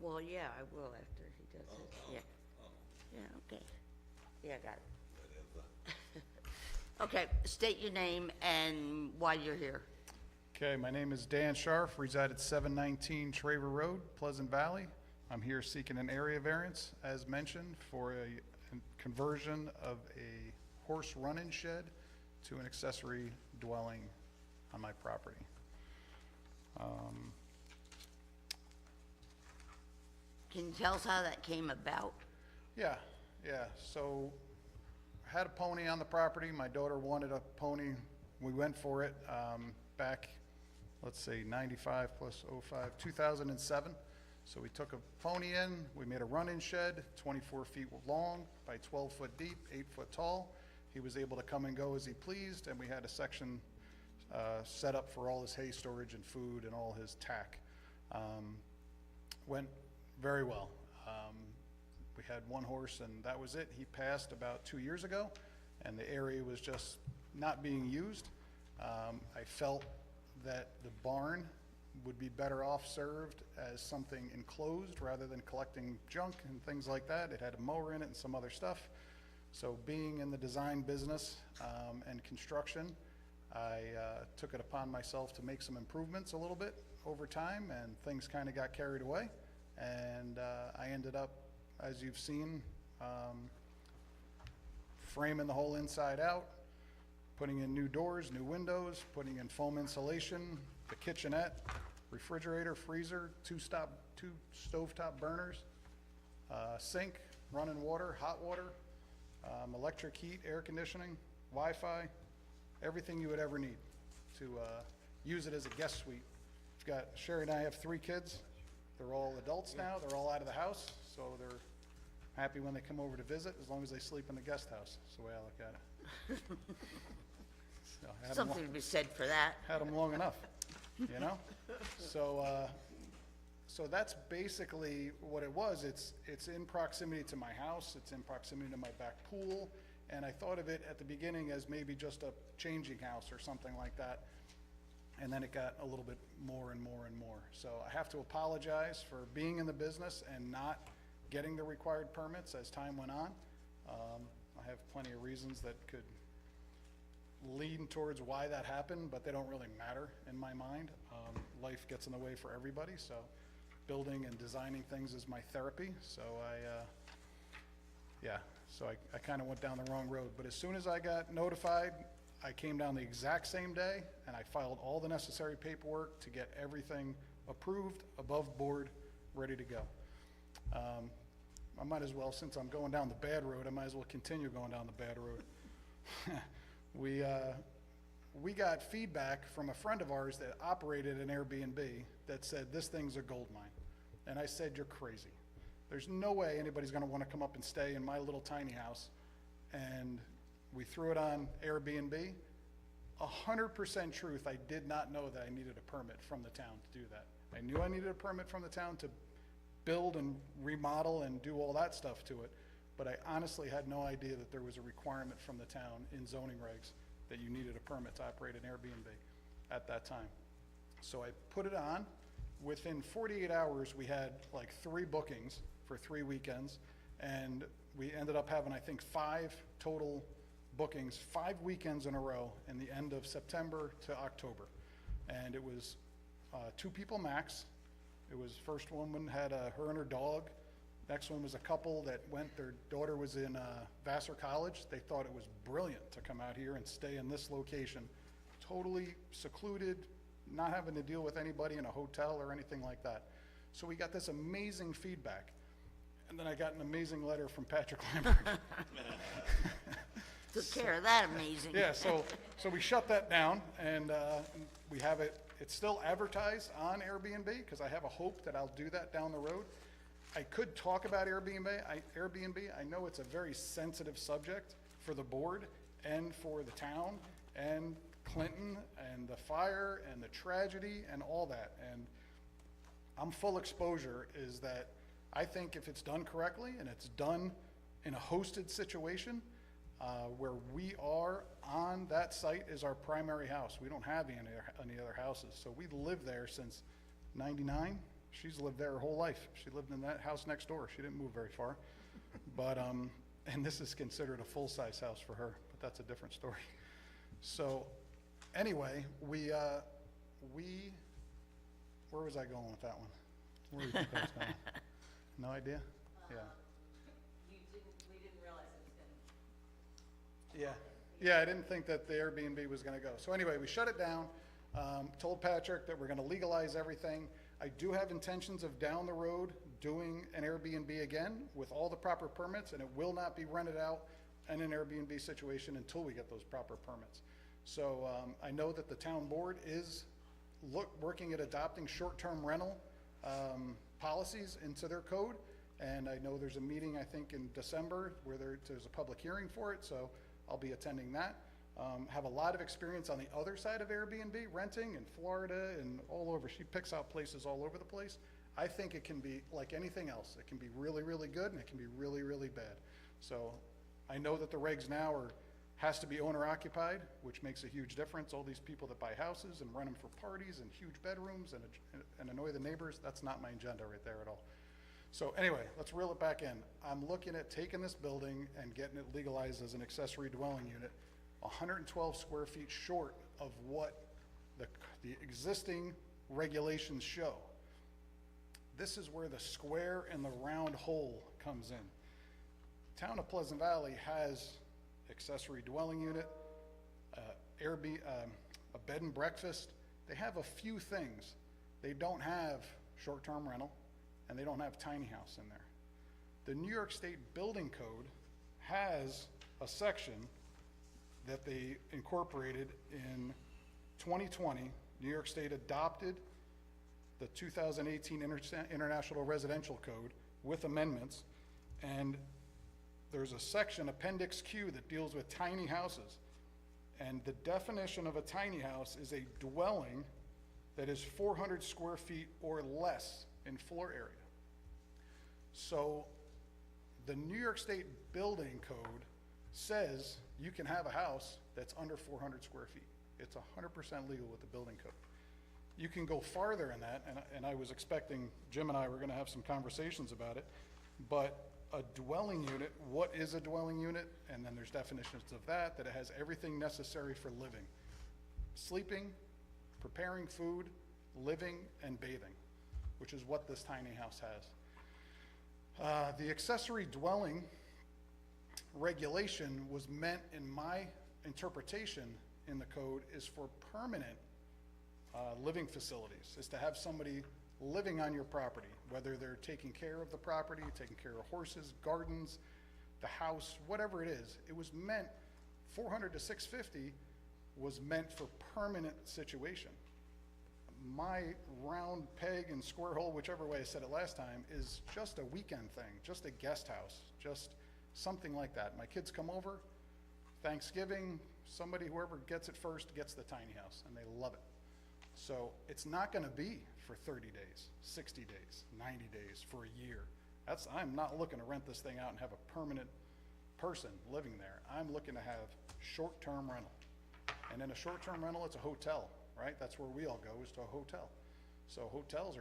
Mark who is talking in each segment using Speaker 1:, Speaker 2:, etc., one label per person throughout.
Speaker 1: Well, yeah, I will after he does it, yeah. Yeah, okay. Yeah, I got it. Okay, state your name and why you're here.
Speaker 2: Okay, my name is Dan Scharf, reside at 719 Traver Road, Pleasant Valley. I'm here seeking an area variance, as mentioned, for a conversion of a horse run-in shed to an accessory dwelling on my property.
Speaker 1: Can you tell us how that came about?
Speaker 2: Yeah, so I had a pony on the property. My daughter wanted a pony. We went for it back, let's say 95 plus 05, 2007. So we took a pony in, we made a run-in shed, 24 feet long by 12 foot deep, 8 foot tall. He was able to come and go as he pleased, and we had a section set up for all his hay storage and food and all his tack. Went very well. We had one horse and that was it. He passed about 2 years ago, and the area was just not being used. I felt that the barn would be better off served as something enclosed rather than collecting junk and things like that. It had a mower in it and some other stuff. So being in the design business and construction, I took it upon myself to make some improvements a little bit over time, and things kind of got carried away. And I ended up, as you've seen, framing the whole inside out, putting in new doors, new windows, putting in foam insulation, the kitchenette, refrigerator, freezer, two stovetop burners, sink, running water, hot water, electric heat, air conditioning, Wi-Fi, everything you would ever need to use it as a guest suite. Sherry and I have 3 kids. They're all adults now. They're all out of the house, so they're happy when they come over to visit, as long as they sleep in the guest house. That's the way I look at it. So I had 'em
Speaker 1: Something to be said for that.
Speaker 2: had them long enough, you know? So, so that's basically what it was. It's in proximity to my house, it's in proximity to my back pool, and I thought of it at the beginning as maybe just a changing house or something like that. And then it got a little bit more and more and more. So I have to apologize for being in the business and not getting the required permits as time went on. I have plenty of reasons that could lean towards why that happened, but they don't really matter in my mind. Life gets in the way for everybody, so building and designing things is my therapy. So I kind of went down the wrong road. But as soon as I got notified, I came down the exact same day and I filed all the necessary paperwork to get everything approved, above board, ready to go. I might as well, since I'm going down the bad road, I might as well continue going down the bad road. We got feedback from a friend of ours that operated an Airbnb that said, this thing's a gold mine. And I said, you're crazy. There's no way anybody's gonna wanna come up and stay in my little tiny house. And we threw it on Airbnb. 100% truth, I did not know that I needed a permit from the town to do that. I knew I needed a permit from the town to build and remodel and do all that stuff to it, but I honestly had no idea that there was a requirement from the town in zoning regs that you needed a permit to operate an Airbnb at that time. So I put it on. Within 48 hours, we had like 3 bookings for 3 weekends, and we ended up having, I think, 5 total bookings, 5 weekends in a row in the end of September to October. And it was 2 people max. It was, first woman had her and her dog. Next one was a couple that went, their daughter was in Vassar College. They thought it was brilliant to come out here and stay in this location, totally secluded, not having to deal with anybody in a hotel or anything like that. So we got this amazing feedback. And then I got an amazing letter from Patrick Lambert.
Speaker 1: Took care of that amazing.
Speaker 2: Yeah, so we shut that down, and we have it, it's still advertised on Airbnb, because I have a hope that I'll do that down the road. I could talk about Airbnb. I know it's a very sensitive subject for the board and for the town and Clinton and the fire and the tragedy and all that. And I'm full exposure is that I think if it's done correctly and it's done in a hosted situation, where we are on that site is our primary house. We don't have any other houses. So we've lived there since 99, She's lived there her whole life. She lived in that house next door. She didn't move very far. But, and this is considered a full-size house for her, but that's a different story. So, anyway, where was I going with that one? Where do you think I was going? No idea? Yeah.
Speaker 3: We didn't realize it was gonna.
Speaker 2: Yeah, yeah, I didn't think that the Airbnb was gonna go. So anyway, we shut it down, told Patrick that we're gonna legalize everything. I do have intentions of down the road doing an Airbnb again with all the proper permits, and it will not be rented out in an Airbnb situation until we get those proper permits. So I know that the town board is working at adopting short-term rental policies into their code. And I know there's a meeting, I think, in December where there's a public hearing for it, so I'll be attending that. Have a lot of experience on the other side of Airbnb, renting in Florida and all over. She picks out places all over the place. I think it can be like anything else. It can be really, really good, and it can be really, really bad. So I know that the regs now has to be owner occupied, which makes a huge difference. All these people that buy houses and rent them for parties and huge bedrooms and annoy the neighbors, that's not my agenda right there at all. So anyway, let's reel it back in. I'm looking at taking this building and getting it legalized as an accessory dwelling unit, 112 square feet short of what the existing regulations show. This is where the square and the round hole comes in. Town of Pleasant Valley has accessory dwelling unit, a bed and breakfast. They have a few things. They don't have short-term rental, and they don't have tiny house in there. The New York State Building Code has a section that they incorporated in 2020. New York State adopted the 2018 International Residential Code with amendments, and there's a section, Appendix Q, that deals with tiny houses. And the definition of a tiny house is a dwelling that is 400 square feet or less in floor area. So the New York State Building Code says you can have a house that's under 400 square feet. It's 100% legal with the building code. You can go farther in that, and I was expecting Jim and I were gonna have some conversations about it, but a dwelling unit, what is a dwelling unit? And then there's definitions of that it has everything necessary for living. Sleeping, preparing food, living, and bathing, which is what this tiny house has. The accessory dwelling regulation was meant, in my interpretation in the code, is for permanent living facilities, is to have somebody living on your property, whether they're taking care of the property, taking care of horses, gardens, the house, whatever it is. It was meant, 400 to 650 was meant for permanent situation. My round peg and square hole, whichever way I said it last time, is just a weekend thing, just a guest house, just something like that. My kids come over, Thanksgiving, somebody, whoever gets it first, gets the tiny house, and they love it. So it's not gonna be for 30 days, 60 days, 90 days, for a year. I'm not looking to rent this thing out and have a permanent person living there. I'm looking to have short-term rental. And in a short-term rental, it's a hotel, right? That's where we all go, is to a hotel. So hotels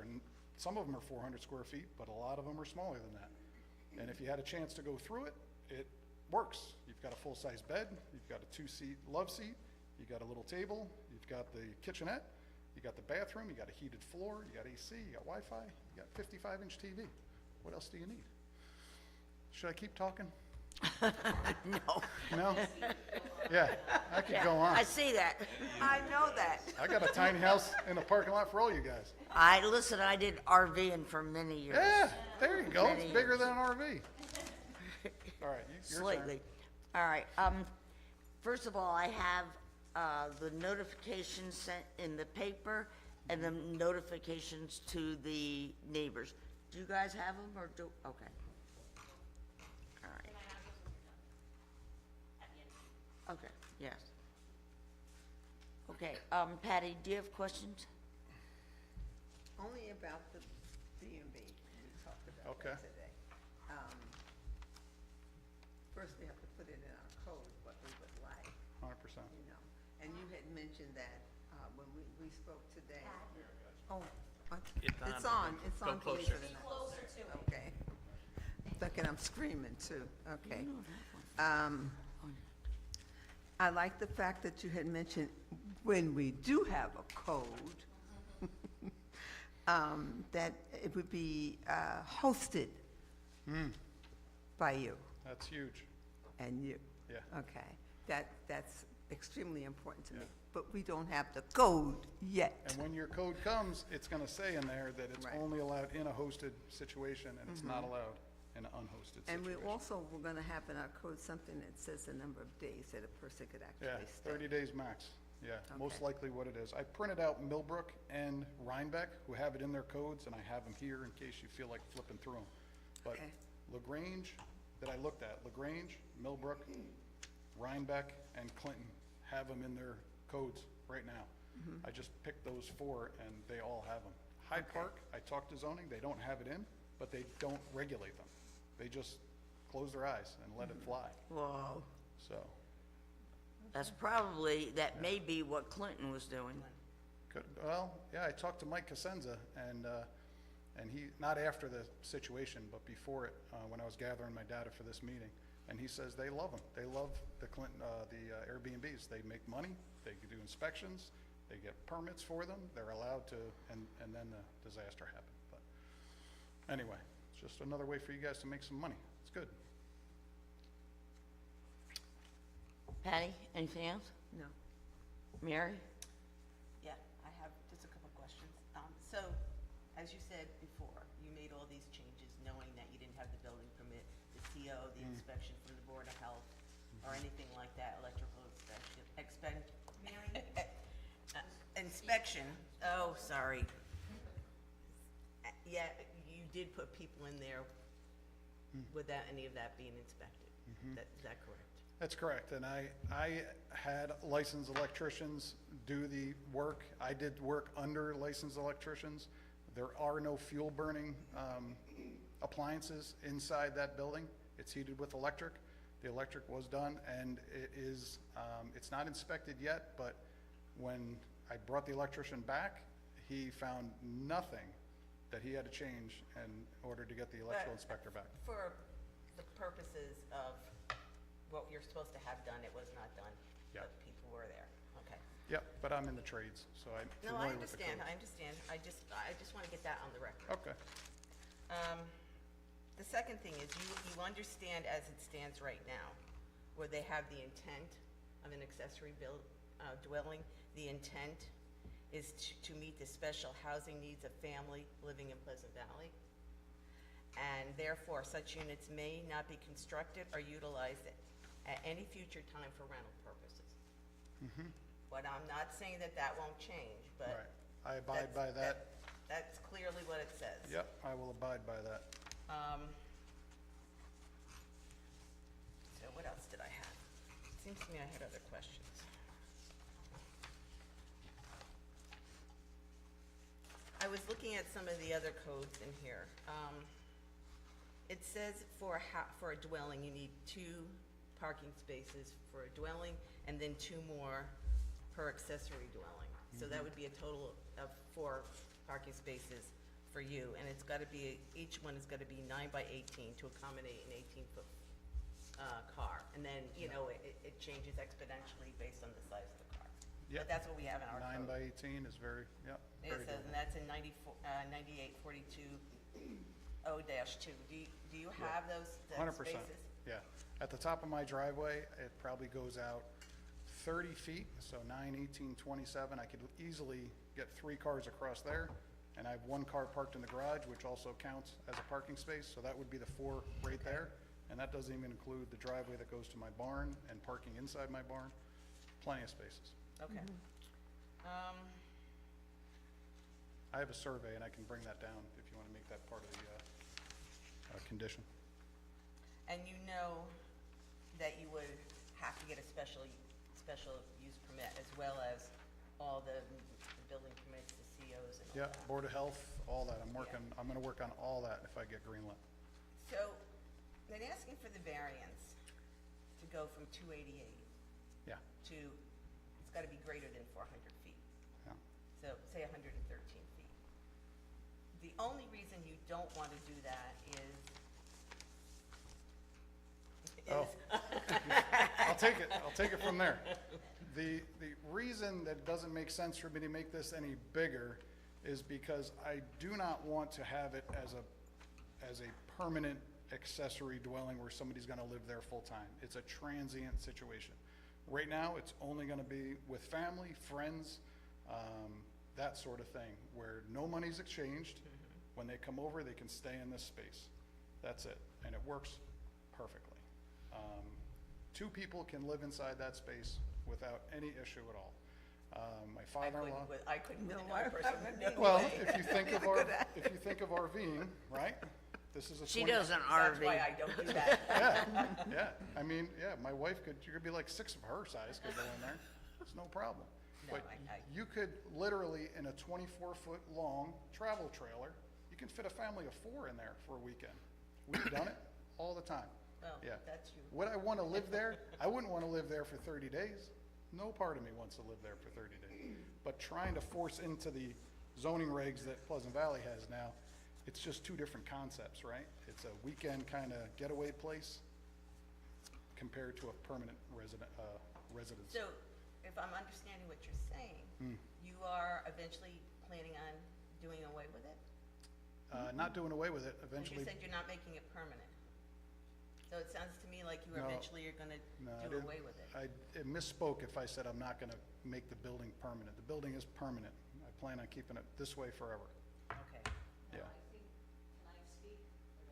Speaker 2: some of them are 400 square feet, but a lot of them are smaller than that. And if you had a chance to go through it, it works. You've got a full-size bed, you've got a 2-seat love seat, you've got a little table, you've got the kitchenette, you got the bathroom, you got a heated floor, you got AC, you got Wi-Fi, you got 55-inch TV. What else do you need? Should I keep talking?
Speaker 1: No.
Speaker 2: No? Yeah, I could go on.
Speaker 1: I see that.
Speaker 3: I know that.
Speaker 2: I got a tiny house in the parking lot for all you guys.
Speaker 1: I did RVing for many years.
Speaker 2: Yeah, there you go. It's
Speaker 1: Many
Speaker 2: bigger
Speaker 1: years.
Speaker 2: than an RV. All right, your turn.
Speaker 1: Slightly. All right, first of all, I have, the notifications sent in the paper and the notifications to the neighbors. Do you guys have them, or okay. All right. Okay, yes. Okay, Patty, do you have questions?
Speaker 4: Only about the B&B we talked about
Speaker 2: Okay.
Speaker 4: that today. First, we have to put it in our code, what we would like,
Speaker 2: 100%.
Speaker 4: you know. And you had mentioned that when we spoke today.
Speaker 1: Oh,
Speaker 4: It's on,
Speaker 5: Go
Speaker 4: believe
Speaker 5: closer.
Speaker 4: it or not. Okay. Thinking I'm screaming too, okay. I like the fact that you had mentioned when we do have a code, that it would be hosted by you
Speaker 2: That's huge.
Speaker 4: and you.
Speaker 2: Yeah.
Speaker 4: Okay, that's extremely important to me,
Speaker 2: Yeah.
Speaker 4: but we don't have the code yet.
Speaker 2: And when your code comes, it's gonna say in there that it's
Speaker 4: Right. Mm-hmm.
Speaker 2: only allowed in a hosted situation, and it's not allowed in an unhosted
Speaker 4: And
Speaker 2: situation.
Speaker 4: we also, we're gonna have in our code something that says the number of days that a person could
Speaker 2: Yeah,
Speaker 4: actually stay.
Speaker 2: 30 days max. Yeah, most
Speaker 4: Okay.
Speaker 2: likely what it is. I printed out Millbrook and Rhinebeck, who have it in their codes, and I have them here in case you feel like flipping through them. But
Speaker 4: Okay.
Speaker 2: LaGrange, that I looked at, LaGrange, Millbrook, Rhinebeck, and Clinton have them in their codes right now. I just picked those four, and they all have them. Hyde
Speaker 4: Mm-hmm. Okay.
Speaker 2: Park, I talked to zoning, they don't have it in, but they don't regulate them. They just close their eyes and let it fly,
Speaker 4: Whoa.
Speaker 2: so.
Speaker 1: That's probably, that may be what Clinton was doing.
Speaker 2: Well, yeah, I talked to Mike Cosenza, and he, not after the situation, but before it, when I was gathering my data for this meeting, and he says they love them. They love the Clinton, the Airbnbs. They make money, they do inspections, they get permits for them, they're allowed to, and then the disaster happened. But anyway, it's just another way for you guys to make some money. It's good.
Speaker 1: Patty, anything else?
Speaker 4: No.
Speaker 1: Mary?
Speaker 3: Yeah, I have just a couple questions. So, as you said before, you made all these changes knowing that you didn't have the building permit, the CO, the inspection from the Board of Health, or anything like that, electrical inspection, oh, sorry. Yeah, you did put people in there without any of that being inspected. Is that correct?
Speaker 2: That's correct, and I had licensed electricians do the work. I did work under licensed electricians. There are no fuel-burning appliances inside that building. It's heated with electric. The electric was done, and it is, it's not inspected yet, but when I brought the electrician back, he found nothing that he had to change in order to get the electrical
Speaker 3: But
Speaker 2: inspector back.
Speaker 3: For the purposes of what you're supposed to have done, it was not done.
Speaker 2: Yeah.
Speaker 3: But people were there, okay.
Speaker 2: Yep, but I'm in the trades, so I'm
Speaker 3: No, I
Speaker 2: familiar with the
Speaker 3: understand,
Speaker 2: code.
Speaker 3: I understand. I just want to get that on the record.
Speaker 2: Okay,
Speaker 3: The second thing is, you understand as it stands right now, where they have the intent of an accessory dwelling, the intent is to meet the special housing needs of family living in Pleasant Valley. And therefore, such units may not be constructed or utilized at any future time for rental purposes. But I'm not saying that that won't change, but.
Speaker 2: right. I abide by that.
Speaker 3: That's clearly what it says.
Speaker 2: Yep, I will abide by that.
Speaker 3: So what else did I have? Seems to me I had other questions. I was looking at some of the other codes in here. It says for a dwelling, you need 2 parking spaces for a dwelling, and then 2 more per accessory dwelling. So that would be a total of 4 parking spaces for you, and it's gotta be, each one is gotta be 9 by 18 to accommodate an 18-foot car. And then, you know, it changes exponentially based on the size of the car.
Speaker 2: Yep.
Speaker 3: But that's what we have in our code.
Speaker 2: 9 by 18 is very, yep,
Speaker 3: It
Speaker 2: very
Speaker 3: says,
Speaker 2: good.
Speaker 3: and that's in 9842-0-2. Do you have those the
Speaker 2: 100%,
Speaker 3: spaces?
Speaker 2: yeah. At the top of my driveway, it probably goes out 30 feet, so 9, 18, 27. I could easily get 3 cars across there, and I have 1 car parked in the garage, which also counts as a parking space, so that would be the 4 right there. And that doesn't even include the driveway that goes to my barn and parking inside my barn. Plenty of spaces.
Speaker 3: Okay.
Speaker 2: I have a survey, and I can bring that down if you want to make that part of the condition.
Speaker 3: And you know that you would have to get a special use permit as well as all the building permits, the COs and all
Speaker 2: Yeah,
Speaker 3: that?
Speaker 2: Board of Health, all that. I'm gonna work on all that if I get greenlit.
Speaker 3: So, then asking for the variance to go from 288
Speaker 2: Yeah,
Speaker 3: to, it's gotta be greater than 400 feet.
Speaker 2: yeah.
Speaker 3: So, say 113 feet. The only reason you don't want to do that
Speaker 2: Oh. I'll take it from there. The reason that it doesn't make sense for me to make this any bigger is because I do not want to have it as a permanent accessory dwelling where somebody's gonna live there full-time. It's a transient situation. Right now, it's only gonna be with family, friends, that sort of thing, where no money's exchanged. When they come over, they can stay in this space. That's it, and it works perfectly. Two people can live inside that space without any issue at all. My father-in-law.
Speaker 3: I couldn't with
Speaker 4: No,
Speaker 3: another person. No
Speaker 2: Well,
Speaker 3: way.
Speaker 2: if you think of RVing, right? This is a
Speaker 1: She
Speaker 2: 20
Speaker 1: doesn't
Speaker 3: That's
Speaker 1: RV.
Speaker 3: why I don't do that.
Speaker 2: Yeah. I mean, yeah, my wife you could be like 6 of her size could go in there. It's no problem.
Speaker 3: No,
Speaker 2: But
Speaker 3: I-
Speaker 2: you could literally, in a 24-foot long travel trailer, you can fit a family of 4 in there for a weekend. We've done it all the time.
Speaker 3: Well,
Speaker 2: Yeah.
Speaker 3: that's you.
Speaker 2: Would I want to live there? I wouldn't want to live there for 30 days. No part of me wants to live there for 30 days. But trying to force into the zoning regs that Pleasant Valley has now, it's just two different concepts, right? It's a weekend kind of getaway place compared to a permanent residence.
Speaker 3: So, if I'm understanding what you're saying, you are eventually planning on doing away with it?
Speaker 2: Not doing away with it,
Speaker 3: And
Speaker 2: eventually.
Speaker 3: you said you're not making it permanent. So it sounds to me like you
Speaker 2: No.
Speaker 3: eventually are gonna
Speaker 2: No, I
Speaker 3: do
Speaker 2: didn't-
Speaker 3: away with it.
Speaker 2: I misspoke if I said I'm not going to make the building permanent. The building is permanent. I plan on keeping it this way forever.
Speaker 3: Okay.
Speaker 2: Yeah.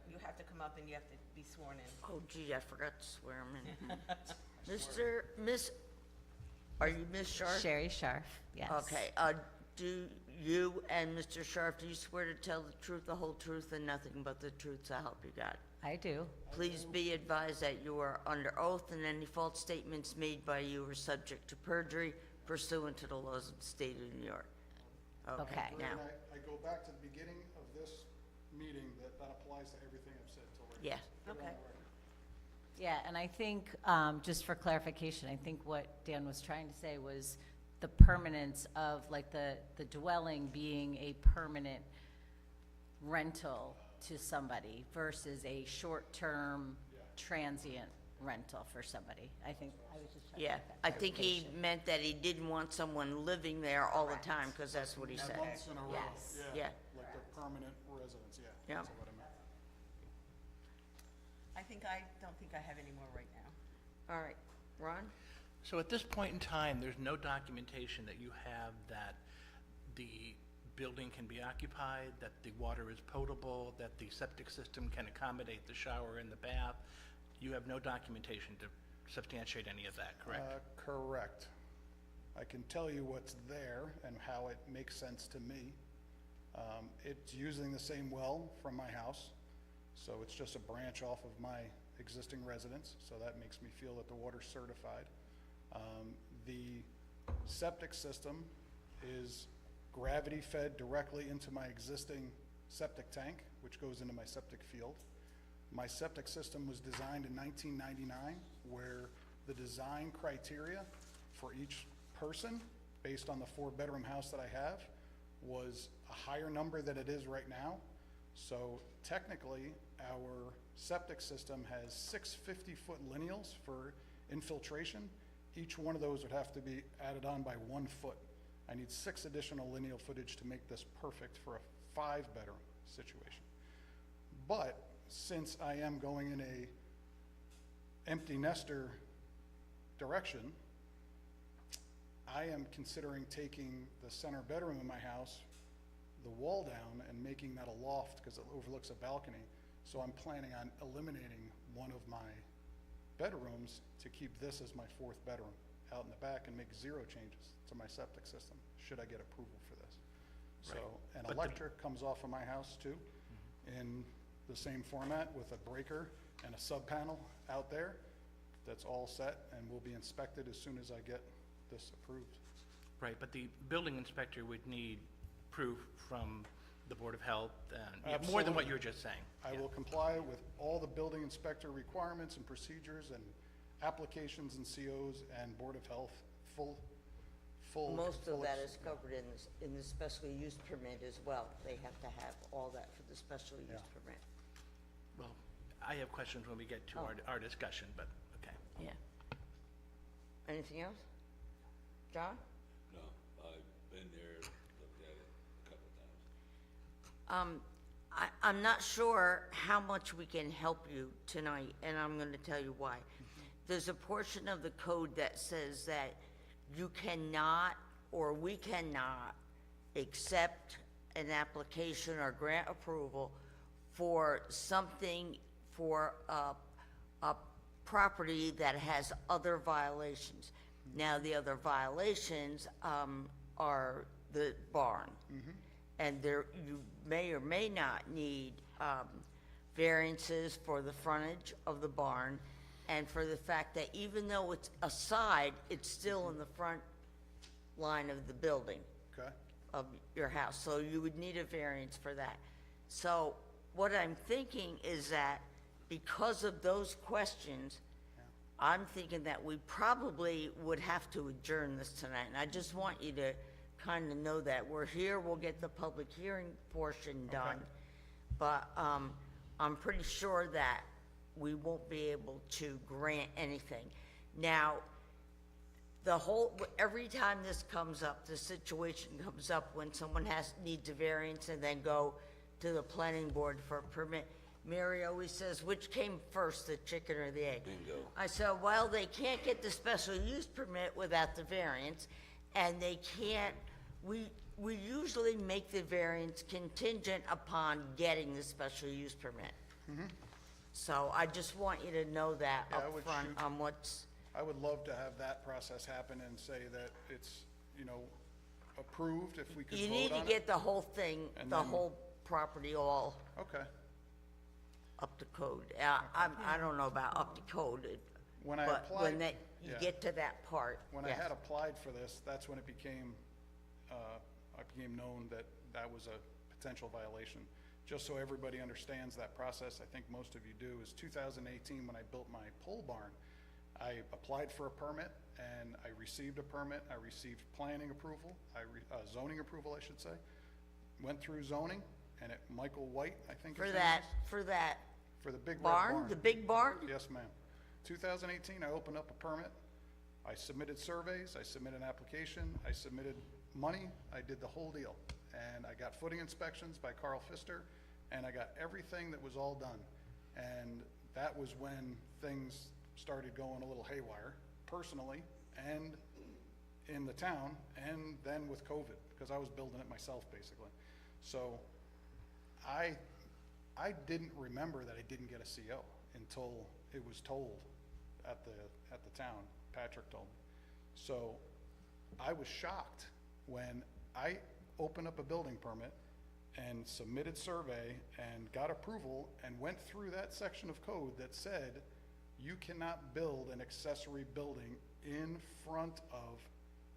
Speaker 3: You have to come up and you have to be sworn in.
Speaker 1: Oh gee, I forgot to swear him in. Are you Miss Sharp?
Speaker 5: Sherry Scharf, yes.
Speaker 1: Okay, do you and Mr. Sharp, do you swear to tell the truth, the whole truth, and nothing but the truth, so help you God?
Speaker 5: I do.
Speaker 1: Please be advised that you are under oath, and any false statements made by you are subject to perjury pursuant to the laws of the state of New York.
Speaker 5: Okay.
Speaker 1: Now,
Speaker 2: And I go back to the beginning of this meeting, that applies to everything I've said till right now.
Speaker 1: yes,
Speaker 2: Put it on
Speaker 3: Okay.
Speaker 2: the record.
Speaker 5: Yeah, and I think, just for clarification, I think what Dan was trying to say was the permanence of, like, the dwelling being a permanent rental to somebody versus a short-term transient rental for somebody. I think, I was just trying to
Speaker 1: yeah.
Speaker 5: get that
Speaker 1: I think he
Speaker 5: clarification.
Speaker 1: meant that he didn't want someone living there all the time, because that's what he said.
Speaker 2: Months in a row,
Speaker 5: Yes.
Speaker 1: Yeah.
Speaker 2: Like the permanent residence, yeah.
Speaker 1: Yeah.
Speaker 2: That's what I meant.
Speaker 3: I don't think I have any more right now.
Speaker 1: All right, Ron?
Speaker 6: So at this point in time, there's no documentation that you have that the building can be occupied, that the water is potable, that the septic system can accommodate the shower and the bath. You have no documentation to substantiate any of that, correct?
Speaker 2: Correct. I can tell you what's there and how it makes sense to me. It's using the same well from my house, so it's just a branch off of my existing residence, so that makes me feel that the water's certified. The septic system is gravity fed directly into my existing septic tank, which goes into my septic field. My septic system was designed in 1999, where the design criteria for each person, based on the 4-bedroom house that I have, was a higher number than it is right now. So technically, our septic system has 6 50-foot lineals for infiltration. Each one of those would have to be added on by 1 foot. I need 6 additional lineal footage to make this perfect for a 5-bedroom situation. But since I am going in a empty nester direction, I am considering taking the center bedroom in my house, the wall down, and making that a loft because it overlooks a balcony. So I'm planning on eliminating one of my bedrooms to keep this as my 4th bedroom out in the back and make 0 changes to my septic system, should I get approval for this. So,
Speaker 6: Right.
Speaker 2: and
Speaker 6: But the-
Speaker 2: electric comes off of my house too, in the same format with a breaker and a sub panel out there. That's all set and will be inspected as soon as I get this approved.
Speaker 6: Right, but the building inspector would need proof from the Board of Health and, yeah, more than what
Speaker 2: Absolutely.
Speaker 6: you were just saying.
Speaker 2: I
Speaker 6: Yeah.
Speaker 2: will comply with all the building inspector requirements and procedures and applications and COs and Board of Health, full full.
Speaker 1: Most of
Speaker 2: full
Speaker 1: that
Speaker 2: ex-
Speaker 1: is covered in the special use permit as well. They have to have all that for the special use
Speaker 2: Yeah.
Speaker 1: permit.
Speaker 6: Well, I have questions when we get to our discussion, but, okay.
Speaker 1: Yeah. Anything else? John?
Speaker 7: No, I've been there, looked at it a couple times.
Speaker 1: I'm not sure how much we can help you tonight, and I'm gonna tell you why. There's a portion of the code that says that you cannot, or we cannot, accept an application or grant approval for something, for a property that has other violations. Now, the other violations, are the barn. And there, you may or may not need, variances for the frontage of the barn and for the fact that even though it's a side, it's still in the front line of the building
Speaker 2: Okay,
Speaker 1: of your house, so you would need a variance for that. So what I'm thinking is that because of those questions, I'm thinking that we probably would have to adjourn this tonight, and I just want you to kind of know that. We're here, we'll get the public hearing portion done, but, I'm pretty sure that we won't be able to grant anything. Now, every time this comes up, the situation comes up when someone needs a variance and then go to the planning board for a permit, Mary always says, which came first, the chicken or the egg?
Speaker 7: Bingo.
Speaker 1: I said, well, they can't get the special use permit without the variance, and they can't, we usually make the variance contingent upon getting the special use permit. So I just want you to know that
Speaker 2: Yeah, I
Speaker 1: up
Speaker 2: would
Speaker 1: front
Speaker 2: shoot-
Speaker 1: on what's,
Speaker 2: I would love to have that process happen and say that it's, approved if we could
Speaker 1: you
Speaker 2: vote
Speaker 1: need to
Speaker 2: on it.
Speaker 1: get the whole thing,
Speaker 2: And
Speaker 1: the
Speaker 2: then-
Speaker 1: whole property all
Speaker 2: Okay.
Speaker 1: up to code. I don't know about up to code,
Speaker 2: When I
Speaker 1: but when
Speaker 2: applied,
Speaker 1: you
Speaker 2: yeah.
Speaker 1: get to that part,
Speaker 2: When I
Speaker 1: yes.
Speaker 2: had applied for this, that's when it became, I became known that that was a potential violation. Just so everybody understands that process, I think most of you do, is 2018, when I built my pole barn, I applied for a permit, and I received a permit, I received planning approval, zoning approval, I should say. Went through zoning, and Michael White, I think his name is,
Speaker 1: For that
Speaker 2: for the big red
Speaker 1: barn, the big barn?
Speaker 2: Yes, ma'am. 2018, I opened up a permit. I submitted surveys, I submitted an application, I submitted money, I did the whole deal. And I got footing inspections by Carl Pfister, and I got everything that was all done. And that was when things started going a little haywire, personally, and in the town, and then with COVID, because I was building it myself, basically. So I didn't remember that I didn't get a CO until it was told at the town. Patrick told me. So I was shocked when I opened up a building permit and submitted survey and got approval and went through that section of code that said you cannot build an accessory building in front of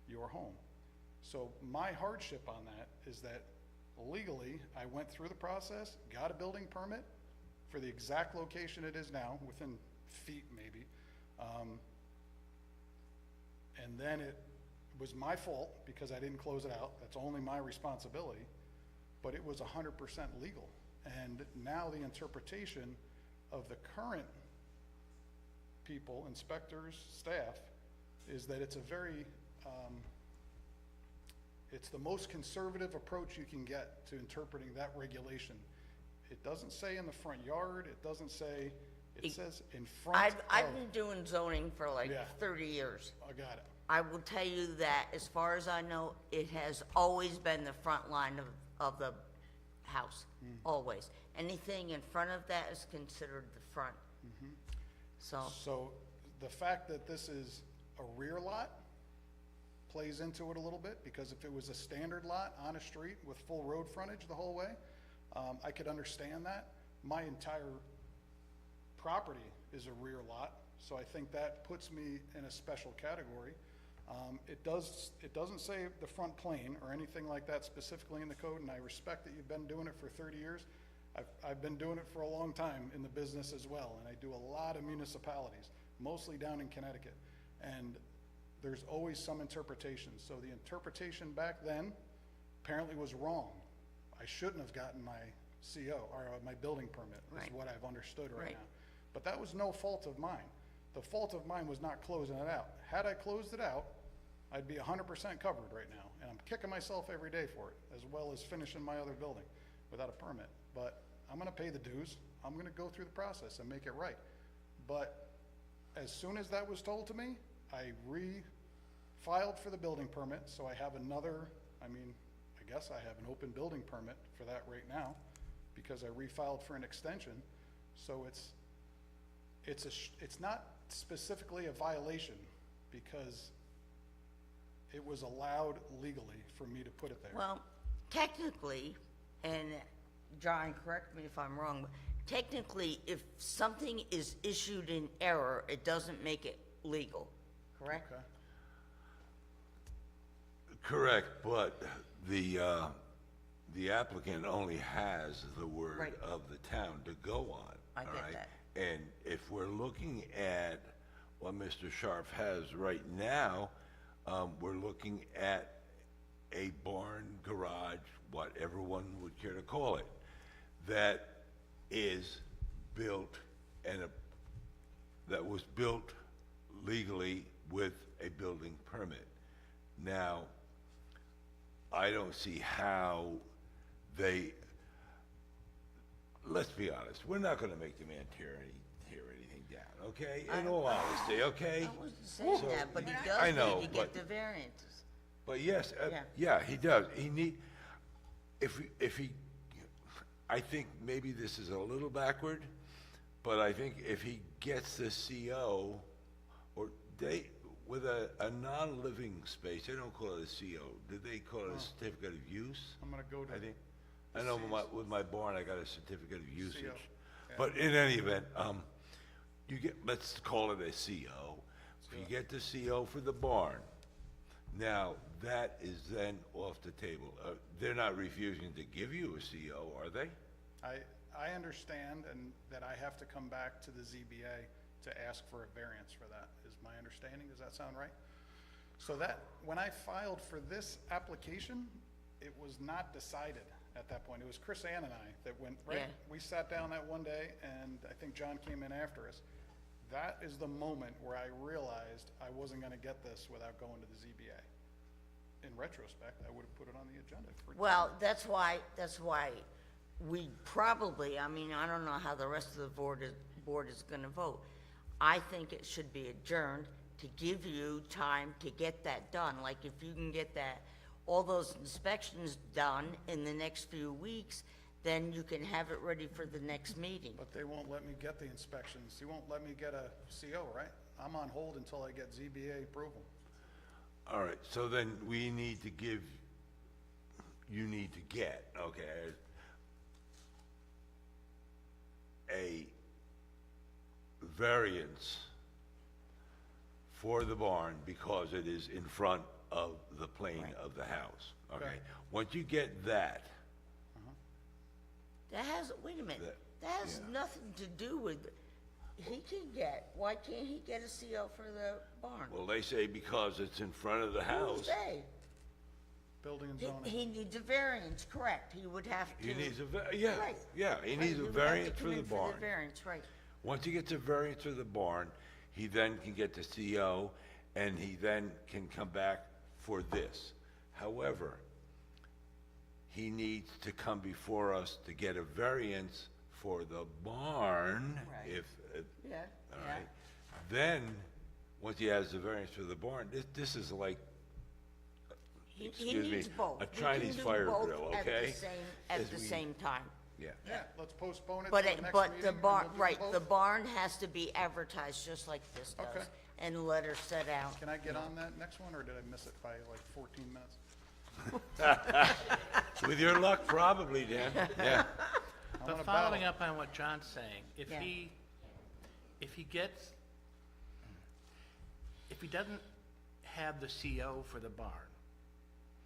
Speaker 2: your home. So my hardship on that is that legally, I went through the process, got a building permit for the exact location it is now, within feet maybe. And then it was my fault because I didn't close it out. That's only my responsibility. But it was 100% legal. And now the interpretation of the current people, inspectors, staff, is that it's a very, it's the most conservative approach you can get to interpreting that regulation. It doesn't say in the front yard, it doesn't say, it says in front
Speaker 1: I've
Speaker 2: of.
Speaker 1: been doing zoning for like
Speaker 2: Yeah.
Speaker 1: 30 years.
Speaker 2: I got it.
Speaker 1: I will tell you that as far as I know, it has always been the front line of the house, always. Anything in front of that is considered the front. So,
Speaker 2: So the fact that this is a rear lot plays into it a little bit, because if it was a standard lot on a street with full road frontage the whole way, I could understand that. My entire property is a rear lot, so I think that puts me in a special category. It doesn't say the front plane or anything like that specifically in the code, and I respect that you've been doing it for 30 years. I've been doing it for a long time in the business as well, and I do a lot of municipalities, mostly down in Connecticut. And there's always some interpretation. So the interpretation back then apparently was wrong. I shouldn't have gotten my CO, or my building permit, is
Speaker 1: Right.
Speaker 2: what I've understood right
Speaker 1: Right.
Speaker 2: now. But that was no fault of mine. The fault of mine was not closing it out. Had I closed it out, I'd be 100% covered right now, and I'm kicking myself every day for it, as well as finishing my other building without a permit. But I'm gonna pay the dues, I'm gonna go through the process and make it right. But as soon as that was told to me, I filed for the building permit, so I have another, I guess I have an open building permit for that right now, because I refiled for an extension. So it's not specifically a violation, because it was allowed legally for me to put it there.
Speaker 1: Well, technically, and John, correct me if I'm wrong, but technically, if something is issued in error, it doesn't make it legal, correct?
Speaker 2: Okay.
Speaker 8: Correct, but the applicant only has the word
Speaker 1: Right.
Speaker 8: of the town to go on.
Speaker 1: I
Speaker 8: all
Speaker 1: get
Speaker 8: right?
Speaker 1: that.
Speaker 8: And if we're looking at what Mr. Sharp has right now, we're looking at a barn, garage, whatever one would care to call it, that is built that was built legally with a building permit. Now, I don't see how let's be honest, we're not gonna make the man tear anything down, okay? In all honesty, okay?
Speaker 1: I wasn't saying that, but he
Speaker 8: I
Speaker 1: does
Speaker 8: know,
Speaker 1: need to
Speaker 8: but-
Speaker 1: get the variances.
Speaker 8: But yes,
Speaker 1: Yeah.
Speaker 8: yeah, he does. If he, I think maybe this is a little backward, but I think if he gets the CO, or with a non-living space, they don't call it a CO, do they call it a certificate of use?
Speaker 2: I'm gonna go to.
Speaker 8: I think, I know with my barn, I got a certificate of usage.
Speaker 2: yeah.
Speaker 8: But in any event, let's call it a CO. If you get the CO for the barn, now, that is then off the table. They're not refusing to give you a CO, are they?
Speaker 2: I understand, and that I have to come back to the ZBA to ask for a variance for that, is my understanding. Does that sound right? So that, when I filed for this application, it was not decided at that point. It was Chris Ann and I that went, right?
Speaker 1: Yeah.
Speaker 2: We sat down that one day, and I think John came in after us. That is the moment where I realized I wasn't gonna get this without going to the ZBA. In retrospect, I would have put it on the agenda for.
Speaker 1: Well, that's why we probably, I don't know how the rest of the board is gonna vote. I think it should be adjourned to give you time to get that done. Like, if you can get all those inspections done in the next few weeks, then you can have it ready for the next meeting.
Speaker 2: But they won't let me get the inspections. You won't let me get a CO, right? I'm on hold until I get ZBA approval.
Speaker 8: All right, so then you need to get, okay, a variance for the barn because it is in front of the plane of the house, okay?
Speaker 2: Okay.
Speaker 8: Once you get that,
Speaker 1: Wait a minute,
Speaker 8: That-
Speaker 1: that has nothing to do with, why can't he get a CO for the barn?
Speaker 8: well, they say because it's in front of the
Speaker 1: Who
Speaker 8: house,
Speaker 1: say?
Speaker 2: Building and
Speaker 1: He,
Speaker 2: zoning.
Speaker 1: he needs a variance, correct, he would have to.
Speaker 8: he needs
Speaker 1: Right,
Speaker 8: he
Speaker 1: right,
Speaker 8: needs
Speaker 1: he
Speaker 8: a
Speaker 1: would have to
Speaker 8: variance
Speaker 1: come
Speaker 8: for the
Speaker 1: in
Speaker 8: barn.
Speaker 1: variance, right.
Speaker 8: Once he gets a variance for the barn, he then can get the CO, and he then can come back for this. However, he needs to come before us to get a variance for the barn,
Speaker 1: Right.
Speaker 8: if,
Speaker 1: Yeah,
Speaker 8: all
Speaker 1: yeah.
Speaker 8: right? Then, once he has the variance for the barn, this is like,
Speaker 1: He
Speaker 8: excuse me,
Speaker 1: needs both.
Speaker 8: a
Speaker 1: He can
Speaker 8: Chinese
Speaker 1: do
Speaker 8: fire
Speaker 1: both
Speaker 8: drill,
Speaker 1: at the
Speaker 8: okay?
Speaker 1: same- At
Speaker 8: As
Speaker 1: the
Speaker 8: we-
Speaker 1: same time.
Speaker 8: yeah.
Speaker 2: Yeah, let's postpone it
Speaker 1: But
Speaker 2: to the next
Speaker 1: but
Speaker 2: meeting.
Speaker 1: the
Speaker 2: and
Speaker 1: barn,
Speaker 2: we'll do
Speaker 1: right, the
Speaker 2: both.
Speaker 1: barn has to be advertised just like this does.
Speaker 2: Okay.
Speaker 1: And letters set out.
Speaker 2: Can I get on that next one, or did I miss it by like 14 minutes?
Speaker 8: With your luck, probably, Dan, yeah.
Speaker 2: I
Speaker 6: But
Speaker 2: wanna
Speaker 6: following
Speaker 2: battle.
Speaker 6: up on what John's saying, if
Speaker 1: Yeah.
Speaker 6: he doesn't have the CO for the barn,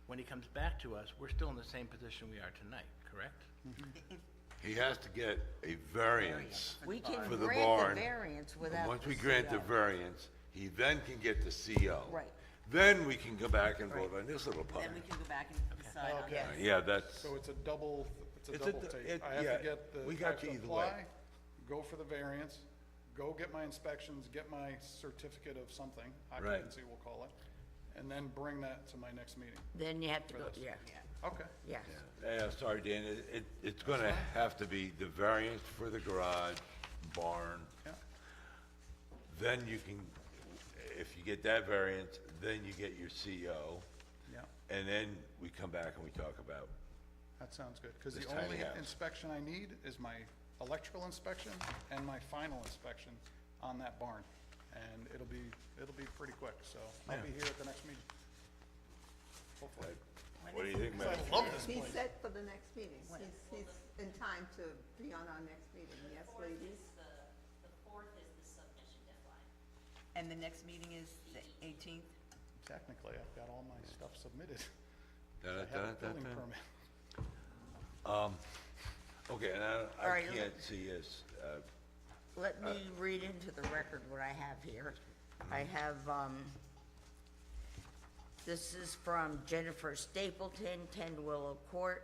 Speaker 6: when he comes back to us, we're still in the same position we are tonight, correct?
Speaker 8: He has to get a variance
Speaker 1: We can
Speaker 8: for the
Speaker 1: grant
Speaker 8: barn.
Speaker 1: the variance without.
Speaker 8: Once
Speaker 1: the
Speaker 8: we grant the
Speaker 1: CO.
Speaker 8: variance, he then can get the CO.
Speaker 1: Right.
Speaker 8: Then we can go back and vote on this little part.
Speaker 3: Then we can go back and decide on
Speaker 1: Okay.
Speaker 3: this.
Speaker 8: Yeah, that's,
Speaker 2: So it's a double
Speaker 8: It's a
Speaker 2: take.
Speaker 8: it-
Speaker 2: I have
Speaker 8: yeah,
Speaker 2: to get the,
Speaker 8: we
Speaker 2: I
Speaker 8: got
Speaker 2: have to
Speaker 8: you either way.
Speaker 2: apply, go for the variance, go get my inspections, get my certificate of something, occupancy we'll call it, and then bring that to my next meeting.
Speaker 1: Then you have to
Speaker 2: For
Speaker 1: go,
Speaker 2: this.
Speaker 1: yeah,
Speaker 2: Okay.
Speaker 1: yeah.
Speaker 8: yeah, sorry, Dan, it's gonna have to be the variance for the garage, barn.
Speaker 2: Yeah.
Speaker 8: Then you can, if you get that variance, then you get your CO.
Speaker 2: Yeah,
Speaker 8: And then we come back and we talk about,
Speaker 2: that sounds good, because
Speaker 8: This
Speaker 2: the
Speaker 8: tiny
Speaker 2: only
Speaker 8: house.
Speaker 2: inspection I need is my electrical inspection and my final inspection on that barn. And it'll be pretty quick, so I'll be here at the next meeting. Hopefully.
Speaker 8: what do you think, Matt?
Speaker 2: I love this
Speaker 4: He's
Speaker 2: place.
Speaker 4: set for the next meeting. He's in time to be on our next meeting. Yes, ladies?
Speaker 5: The 4th is the submission deadline.
Speaker 3: And the next meeting is the 18th?
Speaker 2: Technically, I've got all my stuff submitted. I
Speaker 8: Da,
Speaker 2: have
Speaker 8: da,
Speaker 2: a
Speaker 8: da,
Speaker 2: building
Speaker 8: da.
Speaker 2: permit.
Speaker 8: Okay, and
Speaker 1: All
Speaker 8: I
Speaker 1: right,
Speaker 8: can't see us,
Speaker 1: Let me read into the record what I have here. I have, this is from Jennifer Stapleton, 10 Willow Court.